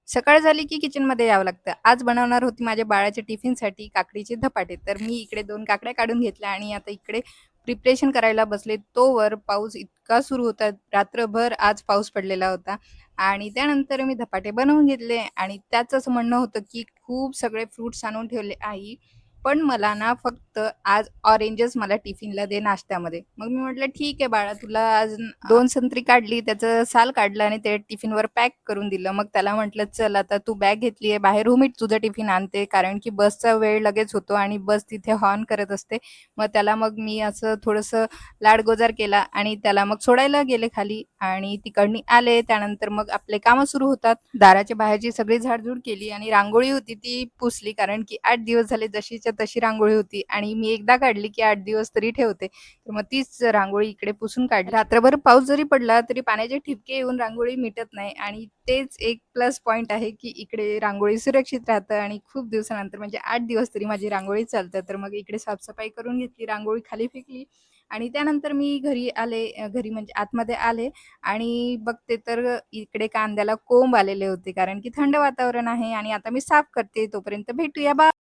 सकाळ झाली की किचनमध्ये यावं लागतं. आज बनवणार होती माझ्या बाळाच्या टिफिनसाठी काकडीचे धपाटे. तर मी इकडे 2 काकड्या काढून घेतल्या आणि आता इकडे प्रिपरेशन करायला बसले. तोवर पाऊस इतका सुरू होता. रात्रभर आज पाऊस पडलेला होता आणि त्यानंतर मी धपाटे बनवून घेतले आणि त्याचं असं म्हणणं होतं, की खूप सगळे फ्रुट्स आणून ठेवले आई, पण मला ना फक्त आज ऑरेंजच मला टिफिनला दे नाश्त्यामध्ये. मग मी म्हटलं, "ठीक आहे बाळा, तुला आज 2 संत्री काढली, त्याचं साल काढलं आणि ते टिफिनवर पॅक करून दिलं." मग त्याला म्हटलं, "चल आता तू बॅग घेतली आहे, बाहेरून मी तुझं टिफिन आणते." कारण की बसचा वेळ लगेच होतो आणि बस तिथे हॉर्न करत असते. मग मी असं थोडंसं लाडगोजार केला आणि त्याला मग सोडायला गेले खाली आणि तिकडनी आले. त्यानंतर मग आपले कामं सुरू होतात. दाराच्या बाहेरची सगळी झाडझूड केली आणि रांगोळी होती ती पुसली कारण की 8 दिवस झाले जशीच्या तशी रांगोळी होती आणि मी एकदा काढली की 8 दिवस तरी ठेवते. तर मग तीच रांगोळी इकडे पुसून काढली. रात्रभर पाऊस जरी पडला तरी पाण्याचे ठिपके येऊन रांगोळी मिटत नाही आणि तेच एक प्लस पॉइंट आहे की इकडे रांगोळी सुरक्षित राहतं आणि खूप दिवसानंतर म्हणजे 8 दिवस तरी माझी रांगोळी चालते. तर मग इकडे साफसफाई करून घेतली, रांगोळी खाली फेकली आणि त्यानंतर मी घरी आले. घरी म्हणजे आतमध्ये आले आणि बघते तर इकडे कांद्याला कोंब आलेले होते कारण की थंड वातावरण आहे आणि आता मी साफ करते. तोपर्यंत भेटूया.